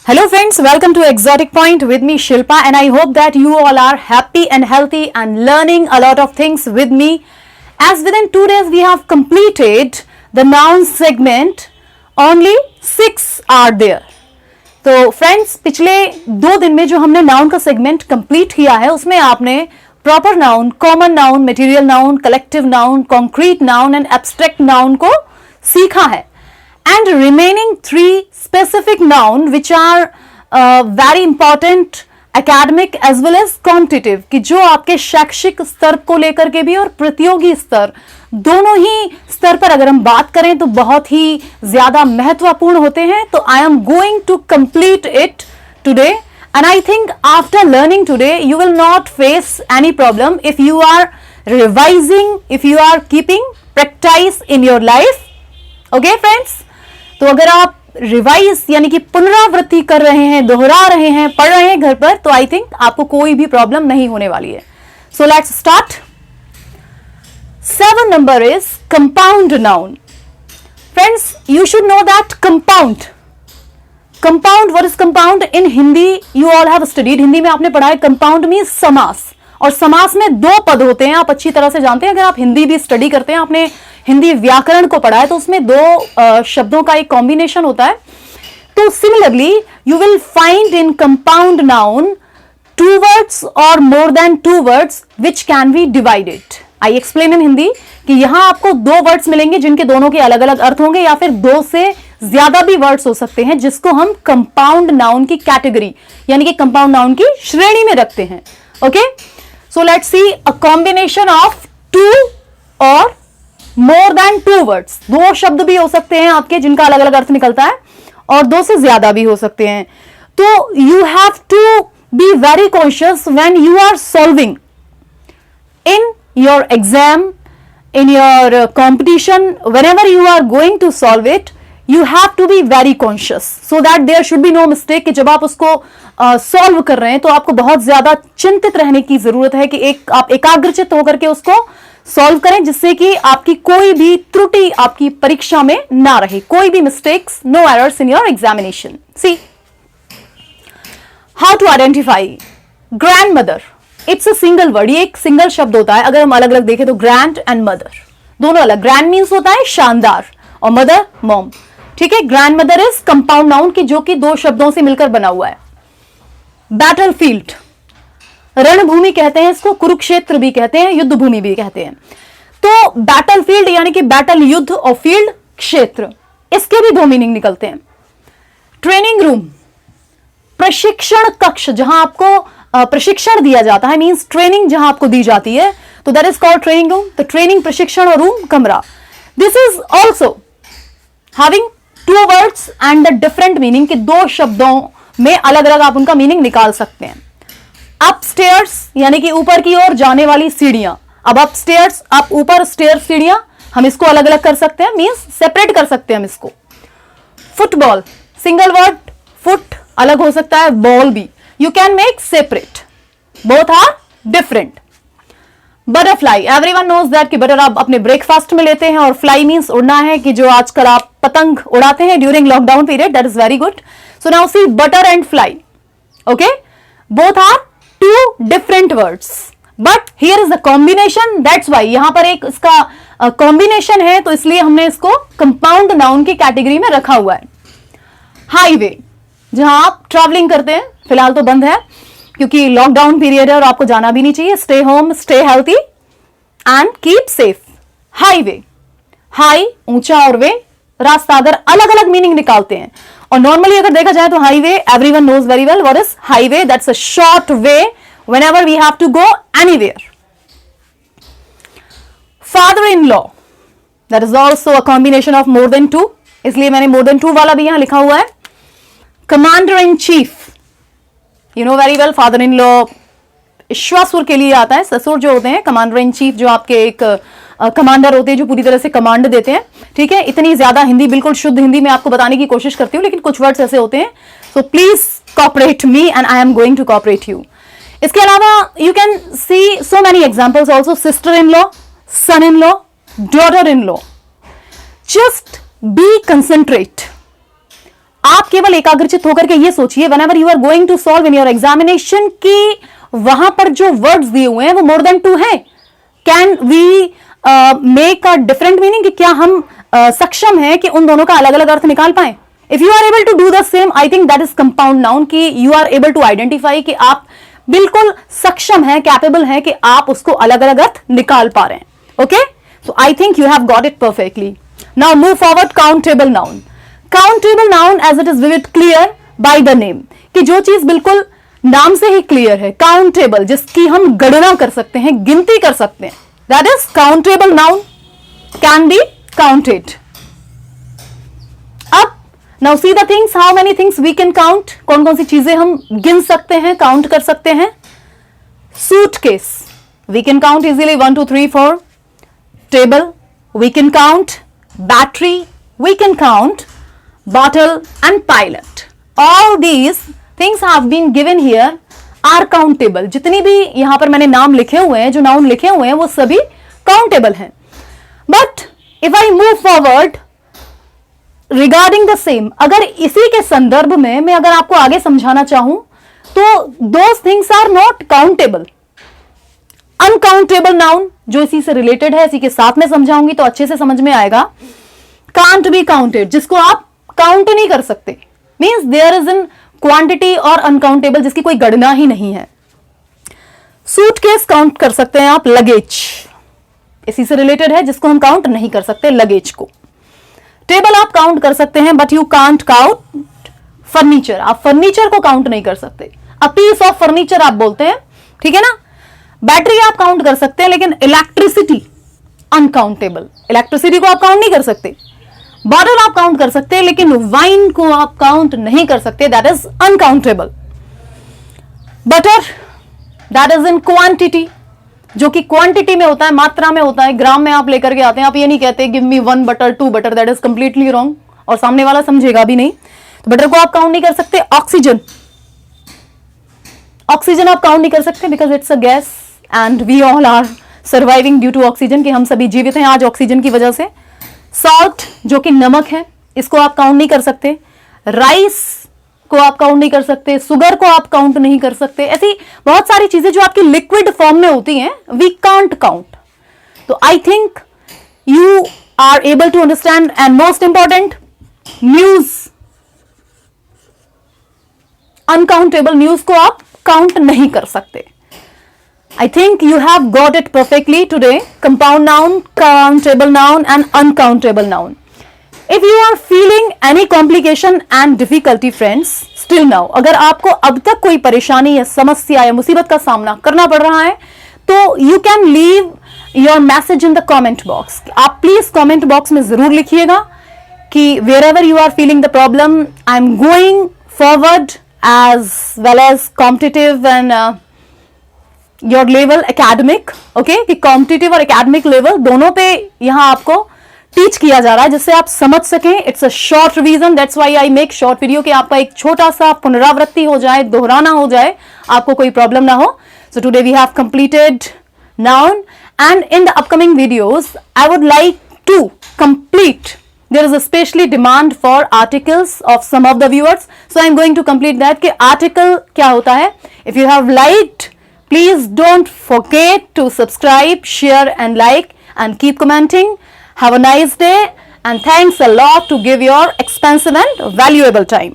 Hello friends, welcome to Exotic Point with me Shilpa, and I hope that you all are happy and healthy and learning a lot of things with me. As within 2 days we have completed the noun segment, only 6 are there. तो friends पिछले 2 दिन में जो हमने noun का segment complete किया है उसमें आपने proper noun, common noun, material noun, collective noun, concrete noun and abstract noun को सीखा है. And remaining 3 specific noun which are very important academic as well as competitive, कि जो आपके शैक्षिक स्तर को लेकर के भी और प्रतियोगी स्तर दोनों ही स्तर पर अगर हम बात करें तो बहुत ही ज्यादा महत्वपूर्ण होते हैं. तो I am going to complete it today and I think after learning today you will not face any problem if you are revising, if you are keeping practice in your life. Okay friends? तो अगर आप revise यानी कि पुनरावृत्ति कर रहे हैं, दोहरा रहे हैं, पढ़ रहे हैं घर पर, तो आई थिंक आपको कोई भी प्रॉब्लम नहीं होने वाली है. So let's start. 7 number is compound noun. Friends you should know that compound, what is compound in Hindi? You all have studied, Hindi में आपने पढ़ा है कंपाउंड मींस समास, और समास में 2 पद होते हैं, आप अच्छी तरह से जानते हैं. अगर आप हिंदी भी स्टडी करते हैं, आपने हिंदी व्याकरण को पढ़ा है, तो उसमें 2 शब्दों का एक कॉम्बिनेशन होता है. तो similarly you will find in compound noun 2 words और more than 2 words which can be divided. I explain in Hindi कि यहां आपको 2 वर्ड्स मिलेंगे जिनके दोनों के अलग अलग अर्थ होंगे, या फिर 2 से ज्यादा भी वर्ड्स हो सकते हैं जिसको हम कंपाउंड नाउन की कैटेगरी यानी कि कंपाउंड नाउन की श्रेणी में रखते हैं. Okay, so let's see a combination of 2 और मोर देन 2 वर्ड्स. 2 शब्द भी हो सकते हैं आपके जिनका अलग अलग अर्थ निकलता है, और 2 से ज्यादा भी हो सकते हैं. तो you have to be very conscious when you are solving in your exam, in your competition, whenever you are going to solve it, you have to be very conscious so that there should be no mistake. कि जब आप उसको solve कर रहे हैं तो आपको बहुत ज्यादा चिंतित रहने की जरूरत है कि आप एकाग्रचित होकर के उसको सॉल्व करें, जिससे कि आपकी कोई भी त्रुटि आपकी परीक्षा में ना रहे, कोई भी mistakes, no errors in your examination. See how to identify grand mother. It's a single word, ये एक सिंगल शब्द होता है. अगर हम अलग अलग देखें तो ग्रैंड एंड मदर दोनों अलग. ग्रैंड मीन्स होता है शानदार और मदर मॉम. ठीक है, grand mother is compound noun की जो कि 2 शब्दों से मिलकर बना हुआ है. बैटलफील्ड, रणभूमि कहते हैं इसको, कुरुक्षेत्र भी कहते हैं, युद्ध भूमि भी कहते हैं. तो बैटलफील्ड यानी कि बैटल युद्ध और फील्ड क्षेत्र, इसके भी 2 मीनिंग निकलते हैं. ट्रेनिंग रूम, प्रशिक्षण कक्ष, जहां आपको प्रशिक्षण दिया जाता है, मींस ट्रेनिंग जहां आपको दी जाती है, तो that is called training room. तो ट्रेनिंग, प्रशिक्षण और रूम कमरा. This is also having 2 words and the different meaning, के 2 शब्दों में अलग अलग आप उनका मीनिंग निकाल सकते हैं. अपस्टेयर्स यानी कि ऊपर की ओर जाने वाली सीढ़ियां. अब अपस्टेयर्स, आप ऊपर, स्टेयर सीढ़ियां, हम इसको अलग अलग कर सकते हैं, मींस सेपरेट कर सकते हैं हम इसको. फुटबॉल, सिंगल वर्ड, फुट अलग हो सकता है, बॉल भी. You can make separate, both are different. Butterfly, everyone knows that कि बटर आप अपने ब्रेकफास्ट में लेते हैं, और फ्लाई मींस उड़ना है, कि जो आजकल आप पतंग उड़ाते हैं during lockdown period. That is very good. So now see butter and fly. Okay, both are 2 different words, but here is the combination. That's why यहां पर एक इसका कॉम्बिनेशन है, तो इसलिए हमने इसको कंपाउंड नाउन की कैटेगरी में रखा हुआ है. हाईवे, जहां आप ट्रैवलिंग करते हैं, फिलहाल तो बंद है क्योंकि लॉकडाउन पीरियड है और आपको जाना भी नहीं चाहिए. Stay home, stay healthy and keep safe. Highway, high ऊंचा और वे रास्ता, अगर अलग अलग मीनिंग निकालते हैं. और नॉर्मली अगर देखा जाए तो highway, everyone knows very well what is highway. That's a short way whenever we have to go anywhere. Father in law, that is also a combination of more than 2, इसलिए मैंने मोर than 2 वाला भी यहां लिखा हुआ है. Commander in chief, you know very well, father in law ईश्वासुर के लिए आता है. ससुर जो होते हैं, कमांडर इन चीफ जो आपके एक कमांडर होते हैं जो पूरी तरह से कमांड देते हैं. ठीक है, इतनी ज्यादा हिंदी, बिल्कुल शुद्ध हिंदी में आपको बताने की कोशिश करती हूँ, लेकिन कुछ वर्ड्स ऐसे होते हैं. So please cooperate me and I am going to cooperate you. इसके अलावा you can see so many examples also. Sister in law, son in law, daughter in law. Just be concentrate. आप केवल एकाग्रचित होकर के ये सोचिए whenever you are going to solve in your examination कि वहां पर जो वर्ड्स दिए हुए हैं वो मोर देन 2 है. Can we make a different meaning, कि क्या हम सक्षम हैं कि उन दोनों का अलग अलग अर्थ निकाल पाए. If you are able to do the same, I think that is compound noun, कि you are able to identify कि आप बिल्कुल सक्षम हैं, कैपेबल हैं कि आप उसको अलग अलग अर्थ निकाल पा रहे हैं. Okay, so I think you have got it perfectly. Now move forward. Countable noun. Countable noun as it is vivid clear by the name, कि जो चीज बिल्कुल नाम से ही क्लियर है. काउंटेबल, जिसकी हम गणना कर सकते हैं, गिनती कर सकते हैं, that is countable noun, can be counted. अब now see the things, how many things we can count. कौन कौन सी चीजें हम गिन सकते हैं, काउंट कर सकते हैं. Suitcase, we can count easily 1 2 3 4. Table, we can count. Battery, we can count. bottle and pilot. All these things have been given here are countable. जितनी भी यहां पर मैंने नाम लिखे हुए हैं, जो नाउन लिखे हुए हैं, वो सभी काउंटेबल हैं. But if I move forward regarding the same, अगर इसी के संदर्भ में मैं अगर आपको आगे समझाना चाहूं तो those things are not countable. Uncountable noun, जो इसी से रिलेटेड है, इसी के साथ में समझाऊंगी तो अच्छे से समझ में आएगा. कांट बी काउंटेड, जिसको आप काउंट नहीं कर सकते, means there is in quantity, और अनकाउंटेबल, जिसकी कोई गणना ही नहीं है. सूटकेस काउंट कर सकते हैं आप. लगेज इसी से रिलेटेड है, जिसको हम काउंट नहीं कर सकते, लगेज को. टेबल आप काउंट कर सकते हैं, but you can't count furniture. आप फर्नीचर को काउंट नहीं कर सकते. अ पीस ऑफ फर्नीचर आप बोलते हैं, ठीक है ना. बैटरी आप काउंट कर सकते हैं, लेकिन इलेक्ट्रिसिटी अनकाउंटेबल. इलेक्ट्रिसिटी को आप काउंट नहीं कर सकते. बॉटल आप काउंट कर सकते हैं, लेकिन वाइन को आप काउंट नहीं कर सकते, that is uncountable. Butter, that is in quantity, जो कि क्वांटिटी में होता है, मात्रा में होता है, ग्राम में आप लेकर के आते हैं. आप ये नहीं कहते give me 1 butter 2 butter, that is completely wrong, और सामने वाला समझेगा भी नहीं. तो बटर को आप काउंट नहीं कर सकते. ऑक्सीजन, ऑक्सीजन आप काउंट नहीं कर सकते, because it's a gas and we all are surviving due to oxygen, कि हम सभी जीवित हैं आज ऑक्सीजन की वजह से. सॉल्ट, जो कि नमक है, इसको आप काउंट नहीं कर सकते. राइस को आप काउंट नहीं कर सकते. शुगर को आप काउंट नहीं कर सकते. ऐसी बहुत सारी चीजें जो आपकी लिक्विड फॉर्म में होती हैं, वी कांट काउंट. तो I think you are able to understand. And most important, news, uncountable. News को आप काउंट नहीं कर सकते. I think you have got it perfectly today. Compound noun, countable noun and uncountable noun. If you are feeling any complication and difficulty friends, still now, अगर आपको अब तक कोई परेशानी या समस्या या मुसीबत का सामना करना पड़ रहा है, तो you can leave your message in the comment box. आप please comment box में जरूर लिखिएगा कि wherever you are feeling the problem, I'm going forward as well as competitive and your level academic. Okay, कि कॉम्पिटिटिव और academic level दोनों पे यहां आपको टीच किया जा रहा है, जिससे आप समझ सकें. It's a short revision, that's why I make short video, कि आपका एक छोटा सा पुनरावृत्ति हो जाए, दोहराना हो जाए, आपको कोई प्रॉब्लम ना हो. So today we have completed noun, and in the upcoming videos I would like to complete. There is especially demand for articles of some of the viewers, so I am going to complete that. कि article क्या होता है. If you have liked, please don't forget to subscribe, share and like, and keep commenting. Have a nice day and thanks a lot to give your expensive and valuable time.